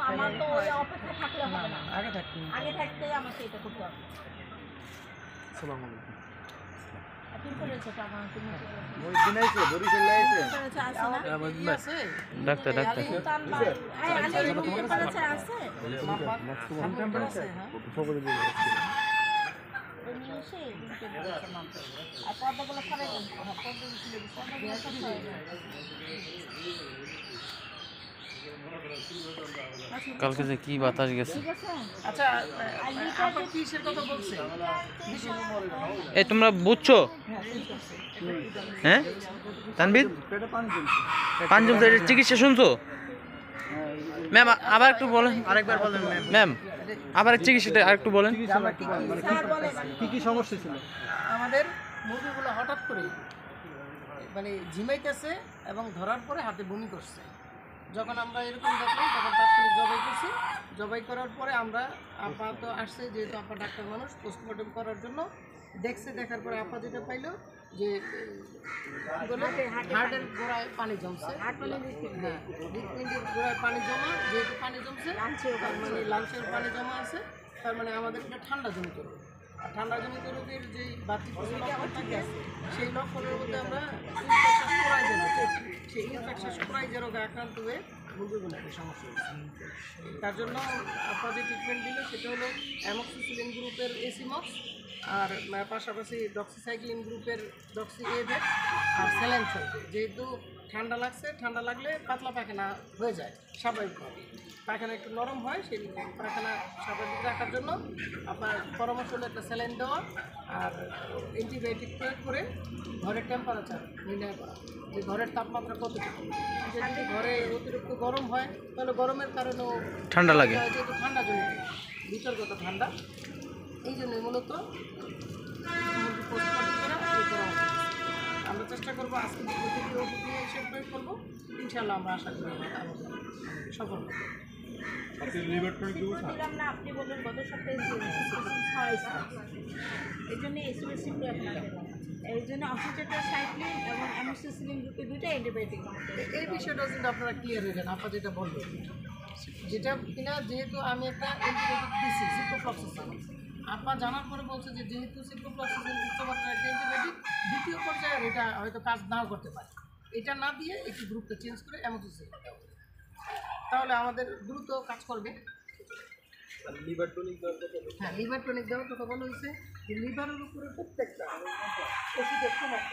আমার তো ওই অপেক্ষা থাকলে হবে না, আগে থাকতে আমাকে এটা করতে হবে। আসসালামু আলাইকুম। তুমি করেছো তো আমার, তুমি ওই দিন আইছে বরিশাল আইছে করেছো আছে না? আছে ডাক্তার ডাক্তার সুলতান ভাই আলে রুম টেম্পারেচার আছে? হোম টেম্পারেচার সকলে দিয়ে তুমি এসে রুম টেম্পারেচার মাপবে। আর পর্দাগুলো সরাই দেন, পর্দাগুলো খুলে দিন, পর্দাগুলো সব সরাই দেন। কালকে যে কি বাতাস গেছে। ঠিক আছে? আচ্ছা আপা কিসের কথা বলছে? এই তোমরা বুঝছো? হ্যাঁ তানবির পেটে পানি চলছে। পাঞ্জুম চিকিৎসা শুনছো? ম্যাম আবার একটু বলেন, আরেকবার বলেন ম্যাম। ম্যাম আবার চিকিৎসাটা আরেকটু বলেন। স্যার বলেন কি সমস্যা ছিল? আমাদের মুরগিগুলো হঠাৎ করে মানে ঝিমাইতেছে এবং ধরার পরে হাতে বমি করছে। যখন আমরা এরকম দেখলাম তখন তাৎক্ষণিক জবাই করছি। জবাই করার পরে আমরা আপা তো আসছে, যেহেতু আপা ডাক্তার মানুষ, পোস্টমর্টম করার জন্য দেখছে। দেখার পরে আপা যেটা পাইলো যে হার্টের গোড়ায় পানি জমছে। হ্যাঁ, হৃৎপিণ্ডের গোড়ায় পানি জমা, যেহেতু পানি জমছে তার মানে লাংসের পানি জমা আছে, তার মানে আমাদের এটা ঠান্ডা জনিত রোগ। আর ঠান্ডা জনিত রোগের যেই বাড়তি লক্ষণ থাকে সেই লক্ষণের মধ্যে আমরা ইনফেকশাস কোরাইজা সেই ইনফেকশাস কোরাইজা রোগে আক্রান্ত হয়ে মুরগিগুলো একটা সমস্যা হচ্ছে। তার জন্য আপনার যে ট্রিটমেন্ট দিল সেটা হলো অ্যামক্সিসিলিন গ্রুপের এসিমক্স, আর পাশাপাশি ডক্সিসাইক্লিন গ্রুপের ডক্সি এভেট আর স্যালাইন চলবে। যেহেতু ঠান্ডা লাগছে, ঠান্ডা লাগলে পাতলা পায়খানা হয়ে যায় স্বাভাবিকভাবে, পায়খানা একটু নরম হয়, সেই পায়খানা স্বাভাবিক রাখার জন্য আপনার পরামর্শ হলো একটা স্যালাইন দেওয়া আর অ্যান্টিবায়োটিক প্রয়োগ করে ঘরের টেম্পারেচার নির্ণয় করা, যে ঘরের তাপমাত্রা কতটুকু। যদি ঘরে অতিরিক্ত গরম হয় তাহলে গরমের কারণেও ঠান্ডা লাগে, যেহেতু ঠান্ডা জন্য বিতর্কত ঠান্ডা, এই জন্য মূলত মুরগি পোস্টমর্টম করা এই করা হবে। আমরা চেষ্টা করবো আজকে প্রতিটি ওষুধ নিয়ে হিসেব প্রয়োগ করবো, ইনশাআল্লাহ আমরা আশা করি সফল হবো। দিলাম না, আপনি বললেন গত সপ্তাহে এই জন্য এসিএসসি প্রয়োগ না দিলাম। এই জন্য অক্সিটেট্রাসাইক্লিন এবং অ্যামোক্সিসিলিন গ্রুপের দুটো অ্যান্টিবায়োটিক আমাদের। এই বিষয়টা কিন্তু আপনারা ক্লিয়ার হয়ে যান, আপনার যেটা বলবেন যেটা কিনা, যেহেতু আমি একটা অ্যান্টিবায়োটিক দিচ্ছি সিপ্রোফ্লক্সাসিন, আপা জানার পরে বলছে যে যেহেতু সিপ্রোফ্লক্সাসিন উচ্চমাত্রার একটা অ্যান্টিবায়োটিক, দ্বিতীয় পর্যায়ে এটা হয়তো কাজ নাও করতে পারে, এটা না দিয়ে একটু গ্রুপটা চেঞ্জ করে অ্যামোক্সিসিলিন দেওয়া হবে, তাহলে আমাদের দ্রুত কাজ করবে। হ্যাঁ, লিভার টনিক দেওয়ার কথা বলা হয়েছে। লিভারের উপরে প্রত্যেকটা ওষুধের সময়